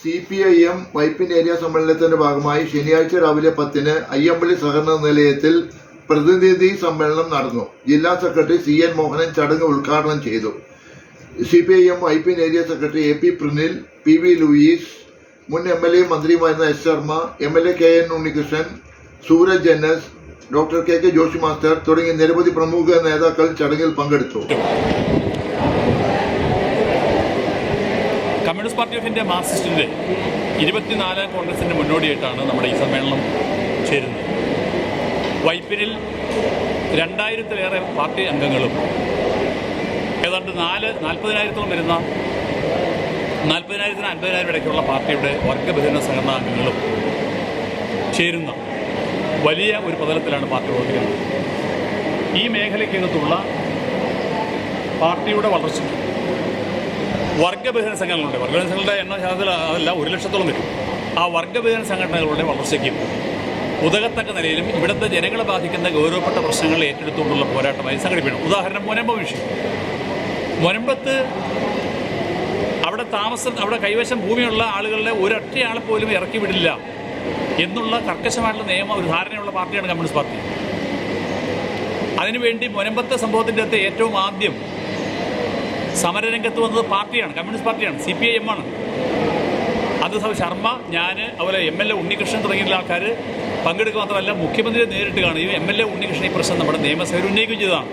CPIM Vypin area സമ്മേളനത്തിന്റെ ഭാഗമായി ശനിയാഴ്ച രാവിലെ 10-ന് അയ്യമ്പള്ളി സഹകരണ നിലയത്തിൽ പ്രതിനിധി സമ്മേളനം നടന്നു. ജില്ലാ സെക്രട്ടറി CN മോഹനൻ ചടങ്ങ് ഉദ്ഘാടനം ചെയ്തു. CPIM Vypin area secretary AP Prinil, PV Louis, മുൻ MLA മന്ത്രിയുമായിരുന്ന S Sharma, MLA KN Unnikrishnan, Sooraj NS, doctor KK Joshi master തുടങ്ങിയ നിരവധി പ്രമുഖ നേതാക്കൾ ചടങ്ങിൽ പങ്കെടുത്തു. കമ്മ്യൂണിസ്റ്റ് പാർട്ടി ഓഫ് ഇന്ത്യ മാർക്സിസ്റ്റിൻ്റെ 24ാം കോൺഗ്രസിൻ്റെ മുന്നോടിയായിട്ടാണ് നമ്മുടെ ഈ സമ്മേളനം ചേരുന്നത്. വൈപ്പിനിൽ 2000-ലേറെ പാർട്ടി അംഗങ്ങളും ഏതാണ്ട് 40,000-ഓളം വരുന്ന 40,000-നും 50,000 ഇടയ്ക്കുള്ള പാർട്ടിയുടെ വർഗബഹുജന സംഘടനാ അംഗങ്ങളും ചേരുന്ന വലിയ ഒരു പ്രതലത്തിലാണ് പാർട്ടി പ്രവർത്തിക്കുന്നത്. ഈ മേഖലയ്ക്കകത്തുള്ള പാർട്ടിയുടെ വളർച്ച വർഗബഹുജന സംഘടനകളുടെ സംഘടനകളുടെ എണ്ണം അതല്ല 1,00,000-ഓളം വരും. ആ വർഗബഹുജന സംഘടനകളുടെ വളർച്ചയ്ക്കും ഉതകത്തക്ക നിലയിലും ഇവിടുത്തെ ജനങ്ങളെ ബാധിക്കുന്ന ഗൗരവപ്പെട്ട പ്രശ്നങ്ങൾ ഏറ്റെടുത്തുകൊണ്ടുള്ള പോരാട്ടമായി സംഘടിപ്പിക്കണം. ഉദാഹരണം മുനമ്പ വിഷയം. മുനമ്പത്ത് അവിടെ കൈവശം ഭൂമിയുള്ള ആളുകളുടെ ഒരൊറ്റയാളെ പോലും ഇറക്കി വിടില്ല എന്നുള്ള കർക്കശമായിട്ടുള്ള നിയമം ഒരു ധാരണയുള്ള പാർട്ടിയാണ് കമ്മ്യൂണിസ്റ്റ് പാർട്ടി. അതിനുവേണ്ടി മുനമ്പത്തെ സംഭവത്തിൻ്റെ അകത്ത് ഏറ്റവും ആദ്യം സമരരംഗത്ത് വന്നത് പാർട്ടിയാണ്, കമ്മ്യൂണിസ്റ്റ് പാർട്ടിയാണ്, CPIM ആണ്. അത് ശർമ്മ, ഞാൻ, അതുപോലെ MLA ഉണ്ണികൃഷ്ണൻ തുടങ്ങിയുള്ള ആൾക്കാർ പങ്കെടുക്കുക മാത്രമല്ല മുഖ്യമന്ത്രിയെ നേരിട്ട് കാണുകയും MLA ഉണ്ണികൃഷ്ണൻ ഈ പ്രശ്നം നമ്മുടെ നിയമസഭയിൽ ഉന്നയിക്കുകയും ചെയ്തതാണ്.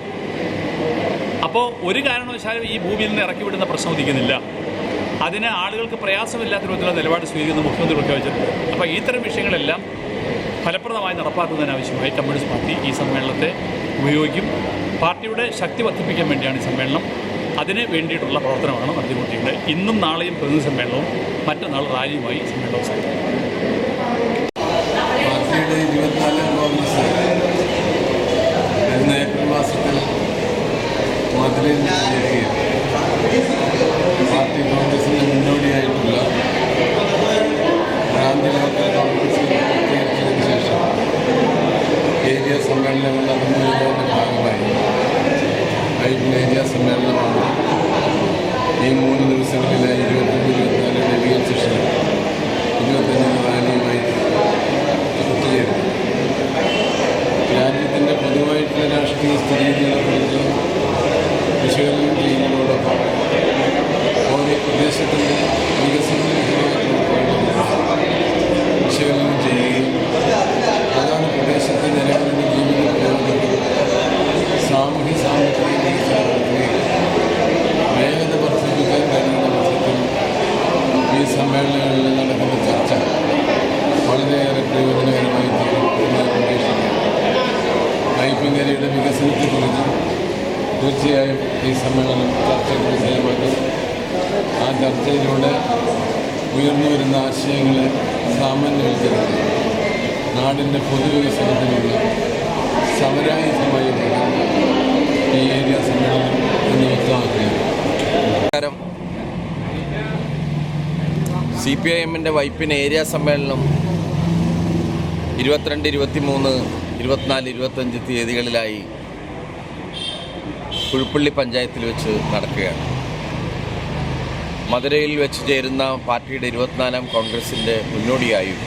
അപ്പോൾ ഒരു കാരണവശാലും ഈ ഭൂമിയിൽ നിന്ന് ഇറക്കി വിടുന്ന പ്രശ്നം ഉദിക്കുന്നില്ല. അതിന് ആളുകൾക്ക് പ്രയാസമില്ലാത്ത രൂപത്തിലുള്ള നിലപാട് സ്വീകരിക്കുന്ന മുഖ്യമന്ത്രി പ്രഖ്യാപിച്ചിട്ടുണ്ട്. അപ്പോൾ ഇത്തരം വിഷയങ്ങളെല്ലാം ഫലപ്രദമായി നടപ്പാക്കുന്നതിനാവശ്യമായി കമ്മ്യൂണിസ്റ്റ് പാർട്ടി ഈ സമ്മേളനത്തെ ഉപയോഗിക്കും. പാർട്ടിയുടെ ശക്തി വർദ്ധിപ്പിക്കാൻ വേണ്ടിയാണ് ഈ സമ്മേളനം. അതിന് വേണ്ടിയിട്ടുള്ള പ്രവർത്തനമാണ് നടത്തിക്കൊണ്ടിരിക്കുന്നത്. ഇന്നും നാളെയും പ്രതിനിധി സമ്മേളനവും മറ്റന്നാൾ റാലിയുമായി സമ്മേളനവും സാധിക്കും. പാർട്ടിയുടെ 24ാം കോൺഗ്രസ് വരുന്ന ഏപ്രിൽ മാസത്തിൽ മധുരയിൽ ചേരുകയാണ്. പാർട്ടി കോൺഗ്രസിന് മുന്നോടിയായിട്ടുള്ള ഭ്രാന്തി ലോക്കൽ കോൺഗ്രസ് പൂർത്തീകരിച്ചതിന് ശേഷം ഏരിയ സമ്മേളനങ്ങൾ അതിൻ്റെ ഭാഗമായി വൈപ്പിൻ ഏരിയ സമ്മേളനമാണ് ഈ 3 ദിവസങ്ങളിലായി 23-24 ഡെലിഗേറ്റ് സെഷനും 25 റാലിയുമായി ഒത്തുചേരുന്നു. രാജ്യത്തിൻ്റെ പൊതുവായിട്ടുള്ള രാഷ്ട്രീയ സ്ഥിതിഗതികളെക്കുറിച്ച് വിശകലനം ചെയ്യുന്നതോടൊപ്പം ഓരോ പ്രദേശത്തിൻ്റെ വികസനത്തിനായിട്ടുള്ള വിശകലനം ചെയ്യുകയും അതാണ് പ്രദേശത്തെ ജനങ്ങളുടെ ജീവിത പുരോഗതിക്കും സാമൂഹിക-സാമ്പത്തിക വികസനത്തിലേക്ക് വേഗത വർദ്ധിപ്പിക്കാൻ കഴിയുന്ന അവസരത്തിൽ ഈ സമ്മേളനങ്ങളിൽ നടക്കുന്ന ചർച്ച വളരെയേറെ പ്രയോജനകരമായി തീരുമെന്ന് പ്രതീക്ഷിക്കുന്നു. വൈപ്പിൻകരയുടെ വികസനത്തെക്കുറിച്ച് തീർച്ചയായും ഈ സമ്മേളനം ചർച്ചയ്ക്ക് വിധേയമാക്കും. ആ ചർച്ചയിലൂടെ ഉയർന്നു വരുന്ന ആശയങ്ങളെ സാമാന്യവൽക്കരിച്ച് നാടിൻ്റെ പൊതുവികസനത്തിനുള്ള സമരായുധമായി ഈ ഏരിയ സമ്മേളനം നിയുക്തമാക്കുകയാണ്. CPIM-ൻ്റെ വൈപ്പിൻ ഏരിയ സമ്മേളനം 22, 23, 24, 25 തീയതികളിലായി കുഴുപ്പള്ളി പഞ്ചായത്തിൽ വെച്ച് നടക്കുകയാണ്. മധുരയിൽ വെച്ച് ചേരുന്ന പാർട്ടിയുടെ 24ാം കോൺഗ്രസിൻ്റെ മുന്നോടിയായും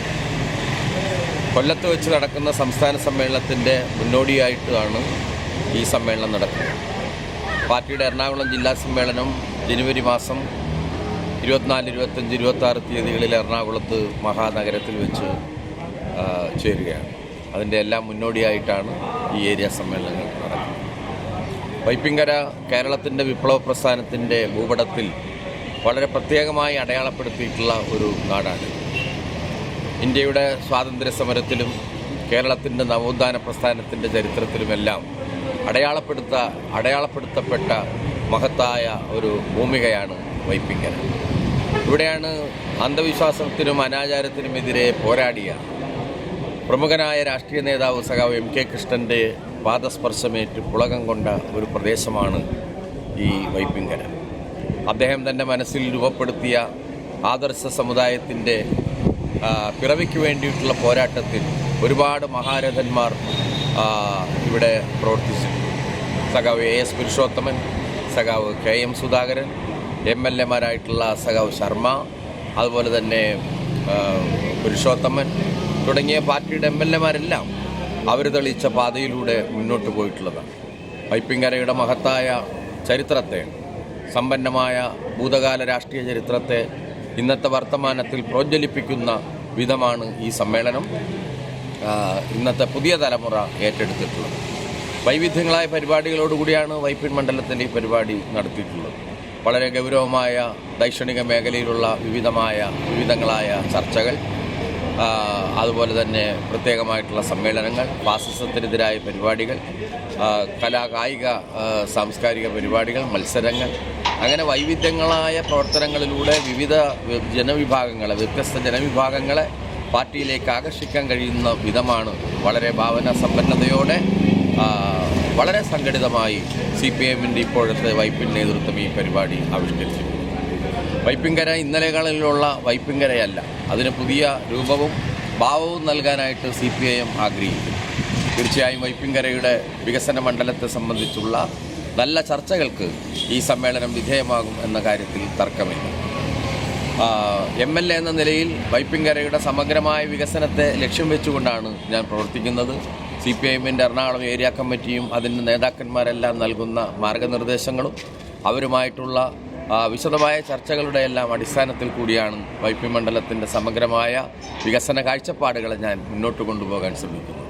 കൊല്ലത്ത് വെച്ച് നടക്കുന്ന സംസ്ഥാന സമ്മേളനത്തിൻ്റെ മുന്നോടിയായിട്ടാണ് ഈ സമ്മേളനം നടക്കുന്നത്. പാർട്ടിയുടെ എറണാകുളം ജില്ലാ സമ്മേളനം ജനുവരി മാസം 24, 25, 26 തീയതികളിൽ എറണാകുളത്ത് മഹാനഗരത്തിൽ വെച്ച് ചേരുകയാണ്. അതിൻ്റെ എല്ലാം മുന്നോടിയായിട്ടാണ് ഈ ഏരിയ സമ്മേളനങ്ങൾ നടക്കുന്നത്. വൈപ്പിൻകര കേരളത്തിൻ്റെ വിപ്ലവ പ്രസ്ഥാനത്തിൻ്റെ ഭൂപടത്തിൽ വളരെ പ്രത്യേകമായി അടയാളപ്പെടുത്തിയിട്ടുള്ള ഒരു നാടാണ്. ഇന്ത്യയുടെ സ്വാതന്ത്ര്യ സമരത്തിലും കേരളത്തിൻ്റെ നവോത്ഥാന പ്രസ്ഥാനത്തിൻ്റെ ചരിത്രത്തിലുമെല്ലാം അടയാളപ്പെടുത്തപ്പെട്ട മഹത്തായ ഒരു ഭൂമികയാണ് വൈപ്പിൻകര. ഇവിടെയാണ് അന്ധവിശ്വാസത്തിനും അനാചാരത്തിനുമെതിരെ പോരാടിയ പ്രമുഖനായ രാഷ്ട്രീയ നേതാവ് സഖാവ് MK കൃഷ്ണൻ്റെ പാദസ്പർശമേറ്റ് പുളകം കൊണ്ട ഒരു പ്രദേശമാണ് ഈ വൈപ്പിൻകര. അദ്ദേഹം തൻ്റെ മനസ്സിൽ രൂപപ്പെടുത്തിയ ആദർശ സമുദായത്തിൻ്റെ പിറവിക്ക് വേണ്ടിയിട്ടുള്ള പോരാട്ടത്തിൽ ഒരുപാട് മഹാരഥന്മാർ ഇവിടെ പ്രവർത്തിച്ചിട്ടുണ്ട്. സഖാവ് AS പുരുഷോത്തമൻ, സഖാവ് KM സുധാകരൻ, MLA മാരായിട്ടുള്ള സഖാവ് ശർമ്മ, അതുപോലെ തന്നെ പുരുഷോത്തമൻ തുടങ്ങിയ പാർട്ടിയുടെ MLA-മാരെല്ലാം അവർ തെളിയിച്ച പാതയിലൂടെ മുന്നോട്ട് പോയിട്ടുള്ളതാണ്. വൈപ്പിൻകരയുടെ മഹത്തായ ചരിത്രത്തെ, സമ്പന്നമായ ഭൂതകാല രാഷ്ട്രീയ ചരിത്രത്തെ ഇന്നത്തെ വർത്തമാനത്തിൽ പ്രോജ്വലിപ്പിക്കുന്ന വിധമാണ് ഈ സമ്മേളനം ഇന്നത്തെ പുതിയ തലമുറ ഏറ്റെടുത്തിട്ടുള്ളത്. വൈവിധ്യങ്ങളായ പരിപാടികളോടുകൂടിയാണ് വൈപ്പിൻ മണ്ഡലത്തിൽ ഈ പരിപാടി നടത്തിയിട്ടുള്ളത്. വളരെ ഗൗരവമായ ദൈക്ഷണിക മേഖലയിലുള്ള വിവിധങ്ങളായ ചർച്ചകൾ, അതുപോലെ തന്നെ പ്രത്യേകമായിട്ടുള്ള സമ്മേളനങ്ങൾ, ഫാസിസത്തിനെതിരായ പരിപാടികൾ, കായിക സാംസ്കാരിക പരിപാടികൾ, മത്സരങ്ങൾ, അങ്ങനെ വൈവിധ്യങ്ങളായ പ്രവർത്തനങ്ങളിലൂടെ വിവിധ വ്യത്യസ്ത ജനവിഭാഗങ്ങളെ പാർട്ടിയിലേക്ക് ആകർഷിക്കാൻ കഴിയുന്ന വിധമാണ് വളരെ ഭാവന സമ്പന്നതയോടെ വളരെ സംഘടിതമായി CPI-ൻ്റെ ഇപ്പോഴത്തെ വൈപ്പിൻ നേതൃത്വം ഈ പരിപാടി ആവിഷ്കരിച്ചിട്ടുണ്ട്. വൈപ്പിൻകര ഇന്നലെകളിലുള്ള വൈപ്പിൻകരയല്ല, അതിന് പുതിയ രൂപവും ഭാവവും നൽകാനായിട്ട് CPIM ആഗ്രഹിക്കുന്നു. തീർച്ചയായും വൈപ്പിൻകരയുടെ വികസന മണ്ഡലത്തെ സംബന്ധിച്ചുള്ള നല്ല ചർച്ചകൾക്ക് ഈ സമ്മേളനം വിധേയമാകും എന്ന കാര്യത്തിൽ തർക്കമില്ല. MLA എന്ന നിലയിൽ വൈപ്പിൻകരയുടെ സമഗ്രമായ വികസനത്തെ ലക്ഷ്യം വെച്ചുകൊണ്ടാണ് ഞാൻ പ്രവർത്തിക്കുന്നത്. CPI-ൻ്റെ എറണാകുളം ഏരിയ കമ്മിറ്റിയും അതിൻ്റെ നേതാക്കന്മാരെല്ലാം നൽകുന്ന മാർഗനിർദ്ദേശങ്ങളും അവരുമായിട്ടുള്ള വിശദമായ ചർച്ചകളുടെ എല്ലാം അടിസ്ഥാനത്തിൽ കൂടിയാണ് വൈപ്പിൻ മണ്ഡലത്തിൻ്റെ സമഗ്രമായ വികസന കാഴ്ചപ്പാടുകളെ ഞാൻ മുന്നോട്ട് കൊണ്ടുപോകാൻ ശ്രമിക്കുന്നത്.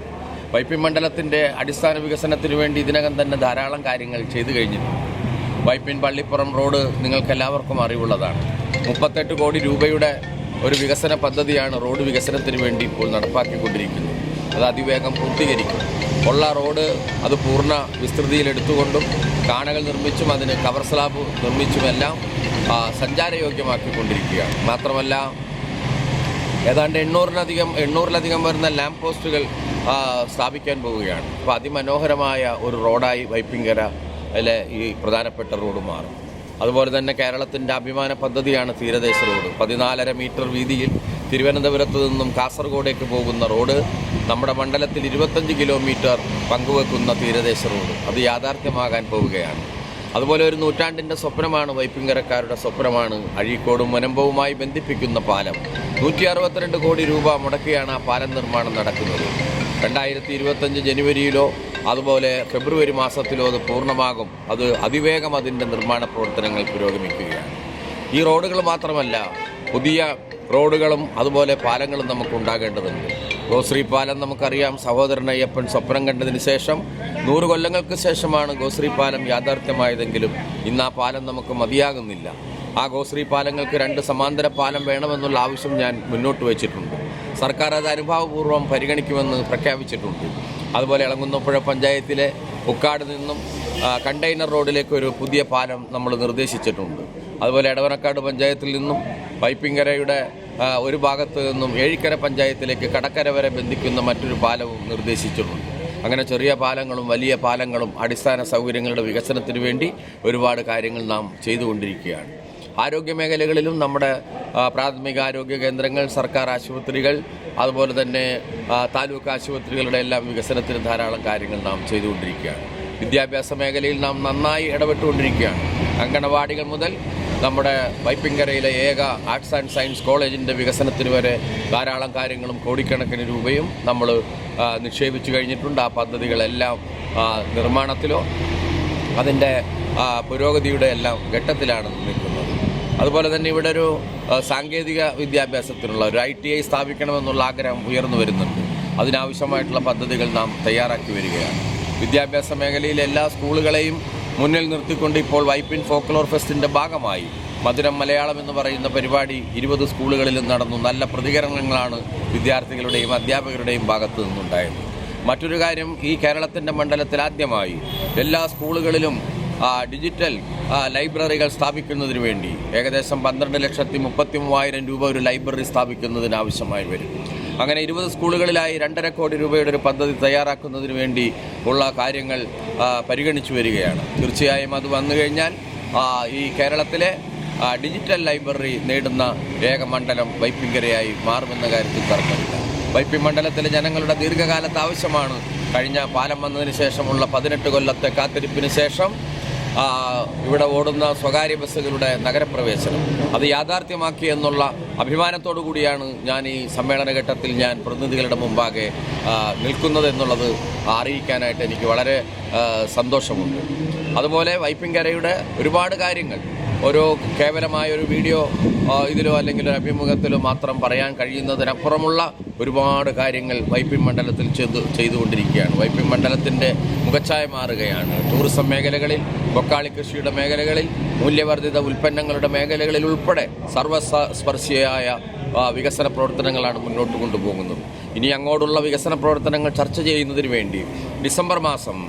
വൈപ്പിൻ മണ്ഡലത്തിൻ്റെ അടിസ്ഥാന വികസനത്തിന് വേണ്ടി ഇതിനകം തന്നെ ധാരാളം കാര്യങ്ങൾ ചെയ്തു കഴിഞ്ഞിട്ടുണ്ട്. വൈപ്പിൻ പള്ളിപ്പുറം റോഡ് നിങ്ങൾക്കെല്ലാവർക്കും അറിവുള്ളതാണ്. 38 കോടി രൂപയുടെ ഒരു വികസന പദ്ധതിയാണ് റോഡ് വികസനത്തിന് വേണ്ടി ഇപ്പോൾ നടപ്പാക്കിക്കൊണ്ടിരിക്കുന്നത്. അത് അതിവേഗം പൂർത്തീകരിക്കും. ഉള്ള റോഡ് അത് പൂർണ്ണ വിസ്തൃതിയിലെടുത്തുകൊണ്ടും കാണകൾ നിർമ്മിച്ചും അതിന് കവർ സ്ലാബ് നിർമ്മിച്ചുമെല്ലാം സഞ്ചാരയോഗ്യമാക്കിക്കൊണ്ടിരിക്കുകയാണ്. മാത്രമല്ല ഏതാണ്ട് 800-ലധികം വരുന്ന ലാമ്പ് പോസ്റ്റുകൾ സ്ഥാപിക്കാൻ പോവുകയാണ്. അപ്പോൾ അതിമനോഹരമായ ഒരു റോഡായി വൈപ്പിൻകരയിലെ ഈ പ്രധാനപ്പെട്ട റോഡ് മാറും. അതുപോലെ തന്നെ കേരളത്തിൻ്റെ അഭിമാന പദ്ധതിയാണ് തീരദേശ റോഡ്. 14.5 മീറ്റർ വീതിയിൽ തിരുവനന്തപുരത്ത് നിന്നും കാസർഗോഡേക്ക് പോകുന്ന റോഡ്, നമ്മുടെ മണ്ഡലത്തിൽ 25 കിലോമീറ്റർ പങ്കുവെക്കുന്ന തീരദേശ റോഡ്, അത് യാഥാർത്ഥ്യമാകാൻ പോവുകയാണ്. അതുപോലെ ഒരു നൂറ്റാണ്ടിൻ്റെ സ്വപ്നമാണ്, വൈപ്പിൻകരക്കാരുടെ സ്വപ്നമാണ് അഴീക്കോടും മുനമ്പവുമായി ബന്ധിപ്പിക്കുന്ന പാലം. 162 കോടി രൂപ മുടക്കിയാണ് ആ പാലം നിർമ്മാണം നടക്കുന്നത്. 2025 ജനുവരിയിലോ അതുപോലെ ഫെബ്രുവരി മാസത്തിലോ അത് പൂർണ്ണമാകും. അത് അതിവേഗം അതിൻ്റെ നിർമ്മാണ പ്രവർത്തനങ്ങൾ പുരോഗമിക്കുകയാണ്. ഈ റോഡുകൾ മാത്രമല്ല, പുതിയ റോഡുകളും അതുപോലെ പാലങ്ങളും നമുക്കുണ്ടാകേണ്ടതുണ്ട്. ഗോശ്രീ പാലം നമുക്കറിയാം, സഹോദരൻ അയ്യപ്പൻ സ്വപ്നം കണ്ടതിന് ശേഷം 100 കൊല്ലങ്ങൾക്ക് ശേഷമാണ് ഗോശ്രീ പാലം യാഥാർത്ഥ്യമായതെങ്കിലും ഇന്ന് ആ പാലം നമുക്ക് മതിയാകുന്നില്ല. ആ ഗോശ്രീ പാലങ്ങൾക്ക് 2 സമാന്തര പാലം വേണമെന്നുള്ള ആവശ്യം ഞാൻ മുന്നോട്ട് വച്ചിട്ടുണ്ട്. സർക്കാർ അത് അനുഭാവപൂർവ്വം പരിഗണിക്കുമെന്ന് പ്രഖ്യാപിച്ചിട്ടുണ്ട്. അതുപോലെ ഇളങ്കുന്നപ്പുഴ പഞ്ചായത്തിലെ ഉക്കാട് നിന്നും കണ്ടെയ്നർ റോഡിലേക്ക് ഒരു പുതിയ പാലം നമ്മൾ നിർദ്ദേശിച്ചിട്ടുണ്ട്. അതുപോലെ എടവനക്കാട് പഞ്ചായത്തിൽ നിന്നും വൈപ്പിൻകരയുടെ ഒരു ഭാഗത്ത് നിന്നും ഏഴിക്കര പഞ്ചായത്തിലേക്ക് കടക്കര വരെ ബന്ധിക്കുന്ന മറ്റൊരു പാലവും നിർദ്ദേശിച്ചിട്ടുണ്ട്. അങ്ങനെ ചെറിയ പാലങ്ങളും വലിയ പാലങ്ങളും അടിസ്ഥാന സൗകര്യങ്ങളുടെ വികസനത്തിന് വേണ്ടി ഒരുപാട് കാര്യങ്ങൾ നാം ചെയ്തുകൊണ്ടിരിക്കുകയാണ്. ആരോഗ്യ മേഖലകളിലും നമ്മുടെ പ്രാഥമിക ആരോഗ്യ കേന്ദ്രങ്ങൾ, സർക്കാർ ആശുപത്രികൾ, അതുപോലെ തന്നെ താലൂക്ക് ആശുപത്രികളുടെ എല്ലാം വികസനത്തിന് ധാരാളം കാര്യങ്ങൾ നാം ചെയ്തുകൊണ്ടിരിക്കുകയാണ്. വിദ്യാഭ്യാസ മേഖലയിൽ നാം നന്നായി ഇടപെട്ടുകൊണ്ടിരിക്കുകയാണ്. അങ്കണവാടികൾ മുതൽ നമ്മുടെ വൈപ്പിൻകരയിലെ ഏക ആർട്സ് ആൻഡ് സയൻസ് കോളേജിൻ്റെ വികസനത്തിന് വരെ ധാരാളം കാര്യങ്ങളും കോടിക്കണക്കിന് രൂപയും നമ്മൾ നിക്ഷേപിച്ചു കഴിഞ്ഞിട്ടുണ്ട്. ആ പദ്ധതികളെല്ലാം നിർമ്മാണത്തിലോ അതിൻ്റെ പുരോഗതിയുടെ എല്ലാം ഘട്ടത്തിലാണ് നിൽക്കുന്നത്. അതുപോലെ തന്നെ ഇവിടെ ഒരു സാങ്കേതിക വിദ്യാഭ്യാസത്തിനുള്ള ഒരു ITI സ്ഥാപിക്കണമെന്നുള്ള ആഗ്രഹം ഉയർന്നു വരുന്നുണ്ട്. അതിനാവശ്യമായിട്ടുള്ള പദ്ധതികൾ നാം തയ്യാറാക്കി വരികയാണ്. വിദ്യാഭ്യാസ മേഖലയിലെ എല്ലാ സ്കൂളുകളെയും മുന്നിൽ നിർത്തിക്കൊണ്ട് ഇപ്പോൾ വൈപ്പിൻ ഫോക്ലോർ ഫെസ്റ്റിൻ്റെ ഭാഗമായി മധുരം മലയാളം എന്ന് പറയുന്ന പരിപാടി 20 സ്കൂളുകളിലും നടന്നു. നല്ല പ്രതികരണങ്ങളാണ് വിദ്യാർത്ഥികളുടെയും അധ്യാപകരുടെയും ഭാഗത്തു നിന്നുണ്ടായത്. മറ്റൊരു കാര്യം, ഈ കേരളത്തിൻ്റെ മണ്ഡലത്തിൽ ആദ്യമായി എല്ലാ സ്കൂളുകളിലും ഡിജിറ്റൽ ലൈബ്രറികൾ സ്ഥാപിക്കുന്നതിന് വേണ്ടി ഏകദേശം 12,33,000 രൂപ ഒരു ലൈബ്രറി സ്ഥാപിക്കുന്നതിന് ആവശ്യമായി വരും. അങ്ങനെ 20 സ്കൂളുകളിലായി 2.5 കോടി രൂപയുടെ ഒരു പദ്ധതി തയ്യാറാക്കുന്നതിന് വേണ്ടി ഉള്ള കാര്യങ്ങൾ പരിഗണിച്ചു വരികയാണ്. തീർച്ചയായും അത് വന്നു കഴിഞ്ഞാൽ ഈ കേരളത്തിലെ ഡിജിറ്റൽ ലൈബ്രറി നേടുന്ന ഏക മണ്ഡലം വൈപ്പിൻകരയായി മാറുമെന്ന കാര്യത്തിൽ തർക്കമില്ല. വൈപ്പിൻ മണ്ഡലത്തിലെ ജനങ്ങളുടെ ദീർഘകാലത്തെ ആവശ്യമാണ്. കഴിഞ്ഞ പാലം വന്നതിന് ശേഷമുള്ള 18 കൊല്ലത്തെ കാത്തിരിപ്പിന് ശേഷം ഇവിടെ ഓടുന്ന സ്വകാര്യ ബസ്സുകളുടെ നഗരപ്രവേശനം അത് യാഥാർത്ഥ്യമാക്കി എന്നുള്ള അഭിമാനത്തോടു കൂടിയാണ് ഞാൻ ഈ സമ്മേളന ഘട്ടത്തിൽ ഞാൻ പ്രതിനിധികളുടെ മുമ്പാകെ നിൽക്കുന്നത് എന്നുള്ളത് അറിയിക്കാനായിട്ട് എനിക്ക് വളരെ സന്തോഷമുണ്ട്. അതുപോലെ വൈപ്പിൻകരയുടെ ഒരുപാട് കാര്യങ്ങൾ ഒരു കേവലമായ ഒരു വീഡിയോ ഇതിലോ അല്ലെങ്കിൽ ഒരു അഭിമുഖത്തിലോ മാത്രം പറയാൻ കഴിയുന്നതിനപ്പുറമുള്ള ഒരുപാട് കാര്യങ്ങൾ വൈപ്പിൻ മണ്ഡലത്തിൽ ചെയ്തുകൊണ്ടിരിക്കുകയാണ്. വൈപ്പിൻ മണ്ഡലത്തിൻ്റെ മുഖച്ഛായ മാറുകയാണ്. ടൂറിസം മേഖലകളിൽ, ബൊക്കാളി കൃഷിയുടെ മേഖലകളിൽ, മൂല്യവർദ്ധിത ഉൽപ്പന്നങ്ങളുടെ മേഖലകളിൽ ഉൾപ്പെടെ സർവസ്പർശിയായ വികസന പ്രവർത്തനങ്ങളാണ് മുന്നോട്ട് കൊണ്ടുപോകുന്നത്. ഇനി അങ്ങോട്ടുള്ള വികസന പ്രവർത്തനങ്ങൾ ചർച്ച ചെയ്യുന്നതിന് വേണ്ടി ഡിസംബർ മാസം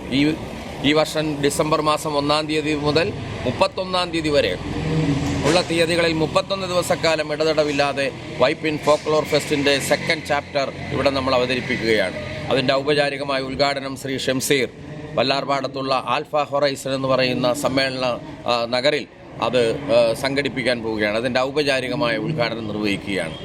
ഈ വർഷം ഡിസംബർ മാസം 1-ാം തീയതി മുതൽ 31-ാം തീയതി വരെ ഉള്ള തീയതികളിൽ 31 ദിവസക്കാലം ഇടതടവില്ലാതെ വൈപ്പിൻ ഫോക്ലോർ ഫെസ്റ്റിൻ്റെ സെക്കൻഡ് ചാപ്റ്റർ ഇവിടെ നമ്മൾ അവതരിപ്പിക്കുകയാണ്. അതിൻ്റെ ഔപചാരികമായ ഉദ്ഘാടനം ശ്രീ ഷംസീർ വല്ലാർപാടത്തുള്ള ആൽഫ ഹൊറൈസൺ എന്ന് പറയുന്ന സമ്മേളന നഗറിൽ അത് സംഘടിപ്പിക്കാൻ പോവുകയാണ്. അതിൻ്റെ ഔപചാരികമായ ഉദ്ഘാടനം നിർവഹിക്കുകയാണ്.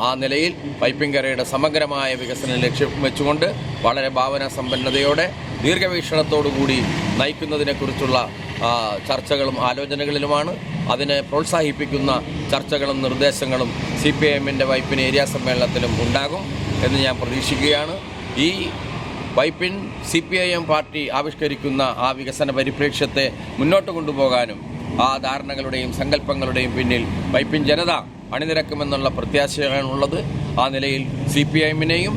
ആ നിലയിൽ വൈപ്പിൻകരയുടെ സമഗ്രമായ വികസനം ലക്ഷ്യം വെച്ചുകൊണ്ട് വളരെ ഭാവന സമ്പന്നതയോടെ ദീർഘവീക്ഷണത്തോടുകൂടി നയിക്കുന്നതിനെക്കുറിച്ചുള്ള ചർച്ചകളും ആലോചനകളിലുമാണ്. അതിനെ പ്രോത്സാഹിപ്പിക്കുന്ന ചർച്ചകളും നിർദ്ദേശങ്ങളും CPIMൻ്റെ വൈപ്പിൻ ഏരിയ സമ്മേളനത്തിലും ഉണ്ടാകും എന്ന് ഞാൻ പ്രതീക്ഷിക്കുകയാണ്. ഈ വൈപ്പിൻ CPIM പാർട്ടി ആവിഷ്കരിക്കുന്ന ആ വികസന പരിപ്രേക്ഷ്യത്തെ മുന്നോട്ട് കൊണ്ടുപോകാനും ആ ധാരണകളുടെയും സങ്കല്പങ്ങളുടെയും പിന്നിൽ വൈപ്പിൻ ജനത അണിനിരക്കുമെന്നുള്ള പ്രത്യാശയാണുള്ളത്. ആ നിലയിൽ CPIMനെയും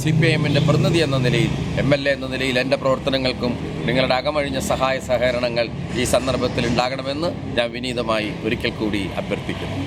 CPIMൻ്റെ പ്രതിനിധി എന്ന നിലയിൽ, MLA എന്ന നിലയിൽ എൻ്റെ പ്രവർത്തനങ്ങൾക്കും നിങ്ങളുടെ അകമഴിഞ്ഞ സഹായ സഹകരണങ്ങൾ ഈ സന്ദർഭത്തിൽ ഉണ്ടാകണമെന്ന് ഞാൻ വിനീതമായി ഒരിക്കൽ കൂടി അഭ്യർത്ഥിക്കുന്നു.